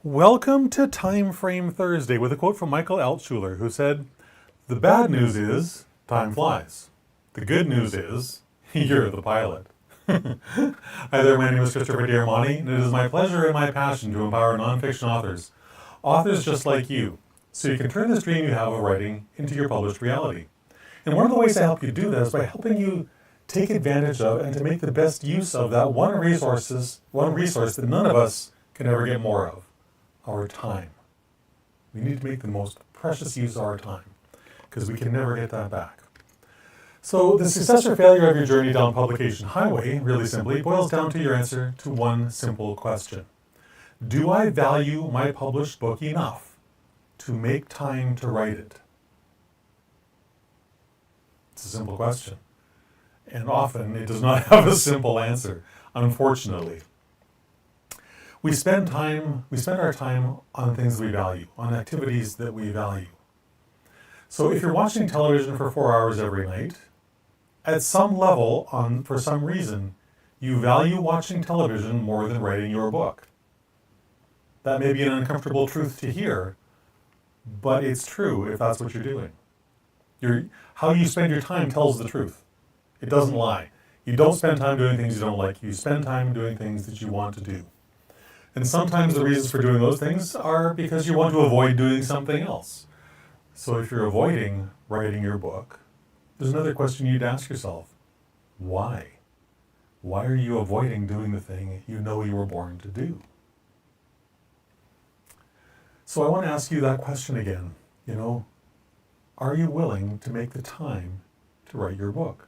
Welcome to Time Frame Thursday with a quote from Michael Altshuler, who said, "The bad news is time flies. The good news is you're the pilot." Hi there, my name is Christopher Diarmani, and it is my pleasure and my passion to empower nonfiction authors just like you, so you can turn this dream you have of writing into your published reality. And one of the ways I help you do that is by helping you take advantage of and to make the best use of that one resource that none of us can ever get more of: our time. We need to make the most precious use of our time, because we can never get that back. So the success or failure of your journey down publication highway, really simply, boils down to your answer to one simple question. Do I value my published book enough to make time to write it? It's a simple question. And often it does not have a simple answer, unfortunately. We spend our time on things we value, on activities that we value. So if you're watching television for 4 hours every night, at some level, for some reason, you value watching television more than writing your book. That may be an uncomfortable truth to hear, but it's true if that's what you're doing. How you spend your time tells the truth. It doesn't lie. You don't spend time doing things you don't like. You spend time doing things that you want to do. And sometimes the reasons for doing those things are because you want to avoid doing something else. So if you're avoiding writing your book, there's another question you'd ask yourself. Why? Why are you avoiding doing the thing you know you were born to do? So I want to ask you that question again. Are you willing to make the time to write your book?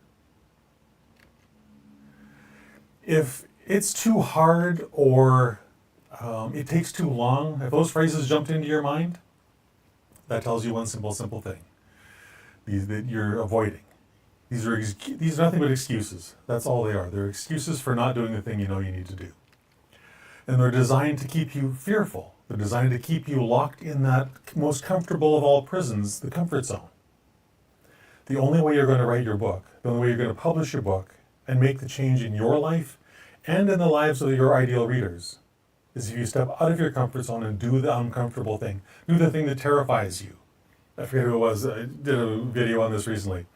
If it's too hard or it takes too long, if those phrases jumped into your mind, that tells you one simple thing. These that you're avoiding. These are nothing but excuses. That's all they are. They're excuses for not doing the thing you know you need to do. And they're designed to keep you fearful. They're designed to keep you locked in that most comfortable of all prisons, the comfort zone. The only way you're going to write your book, the only way you're going to publish your book and make the change in your life and in the lives of your ideal readers is if you step out of your comfort zone and do the uncomfortable thing. Do the thing that terrifies you. I forget who it was. I did a video on this recently.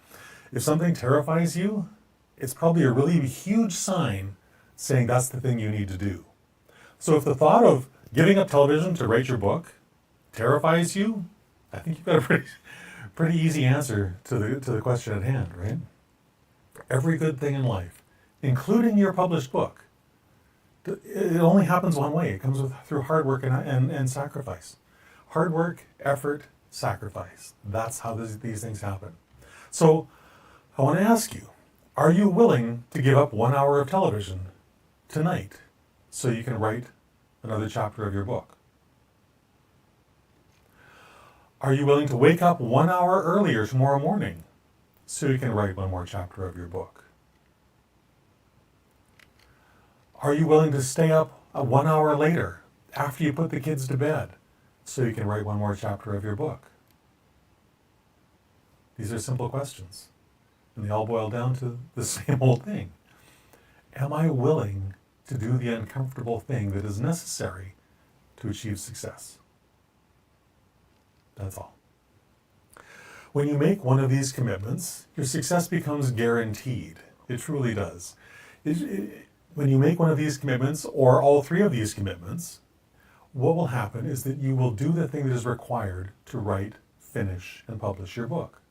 If something terrifies you, it's probably a really huge sign saying that's the thing you need to do. So if the thought of giving up television to write your book terrifies you, I think you've got a pretty easy answer to the question at hand, right? Every good thing in life, including your published book, it only happens one way. It comes through hard work and sacrifice. Hard work, effort, sacrifice. That's how these things happen. So I want to ask you, are you willing to give up 1 hour of television tonight so you can write another chapter of your book? Are you willing to wake up 1 hour earlier tomorrow morning so you can write one more chapter of your book? Are you willing to stay up 1 hour later after you put the kids to bed so you can write one more chapter of your book? These are simple questions, and they all boil down to the same old thing. Am I willing to do the uncomfortable thing that is necessary to achieve success? That's all. When you make one of these commitments, your success becomes guaranteed. It truly does. When you make one of these commitments, or all three of these commitments, what will happen is that you will do the thing that is required to write, finish, and publish your book.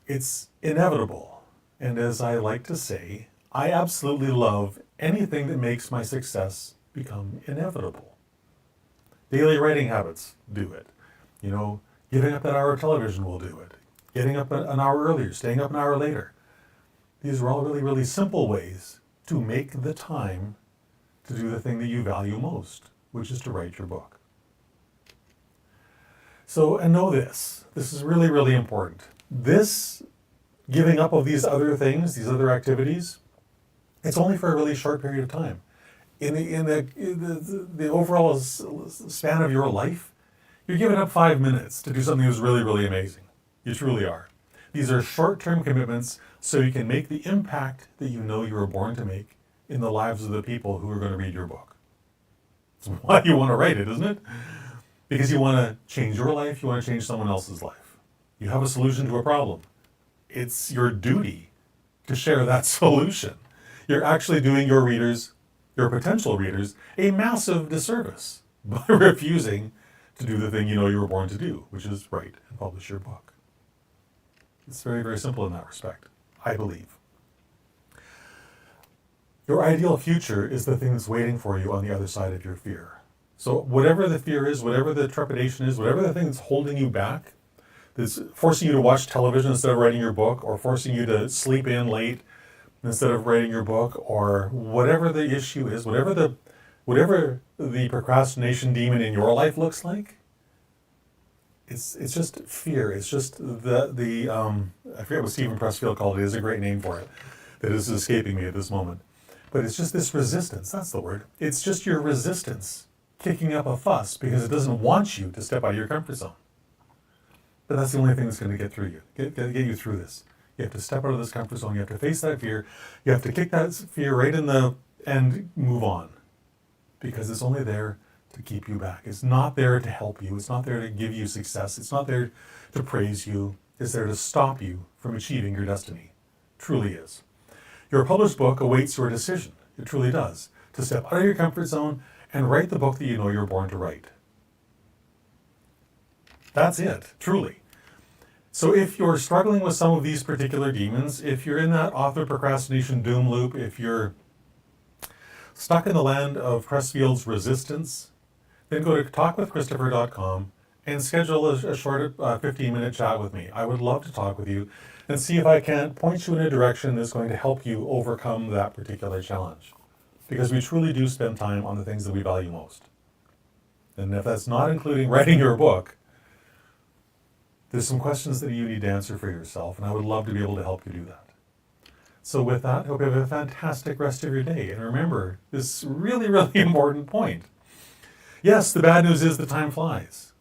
It's inevitable. And as I like to say, I absolutely love anything that makes my success become inevitable. Daily writing habits do it. Giving up that hour of television will do it. Getting up an hour earlier, staying up an hour later. These are all really, really simple ways to make the time to do the thing that you value most, which is to write your book. So, and know this is really, really important. This giving up of these other things, these other activities, it's only for a really short period of time. In the overall span of your life, you're giving up 5 minutes to do something that's really, really amazing. You truly are. These are short-term commitments so you can make the impact that you know you were born to make in the lives of the people who are going to read your book. It's why you want to write it, isn't it? Because you want to change your life, you want to change someone else's life. You have a solution to a problem. It's your duty to share that solution. You're actually doing your readers, your potential readers, a massive disservice by refusing to do the thing you know you were born to do, which is write and publish your book. It's very, very simple in that respect, I believe. Your ideal future is the thing that's waiting for you on the other side of your fear. So whatever the fear is, whatever the trepidation is, whatever the thing that's holding you back, that's forcing you to watch television instead of writing your book, or forcing you to sleep in late instead of writing your book, or whatever the issue is, whatever the procrastination demon in your life looks like, it's just fear. It's just the I forget what Stephen Pressfield called it. There's a great name for it that is escaping me at this moment. But it's just this resistance. That's the word. It's just your resistance kicking up a fuss because it doesn't want you to step out of your comfort zone. But that's the only thing that's going to get through you, get you through this. You have to step out of this comfort zone. You have to face that fear. You have to kick that fear right in the and move on, because it's only there to keep you back. It's not there to help you. It's not there to give you success. It's not there to praise you. It's there to stop you from achieving your destiny. Truly is. Your published book awaits your decision. It truly does. To step out of your comfort zone and write the book that you know you're born to write. That's it, truly. So if you're struggling with some of these particular demons, if you're in that author procrastination doom loop, if you're stuck in the land of Pressfield's resistance, then go to talkwithchristopher.com and schedule a short 15-minute chat with me. I would love to talk with you and see if I can't point you in a direction that's going to help you overcome that particular challenge. Because we truly do spend time on the things that we value most. And if that's not including writing your book, there's some questions that you need to answer for yourself, and I would love to be able to help you do that. So with that, I hope you have a fantastic rest of your day. And remember this really, really important point. Yes, the bad news is that time flies.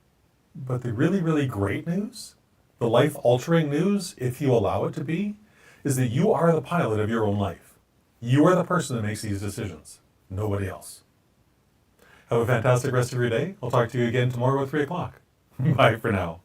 But the really, really great news, the life-altering news, if you allow it to be, is that you are the pilot of your own life. You are the person that makes these decisions, nobody else. Have a fantastic rest of your day. I'll talk to you again tomorrow at 3 o'clock. Bye for now.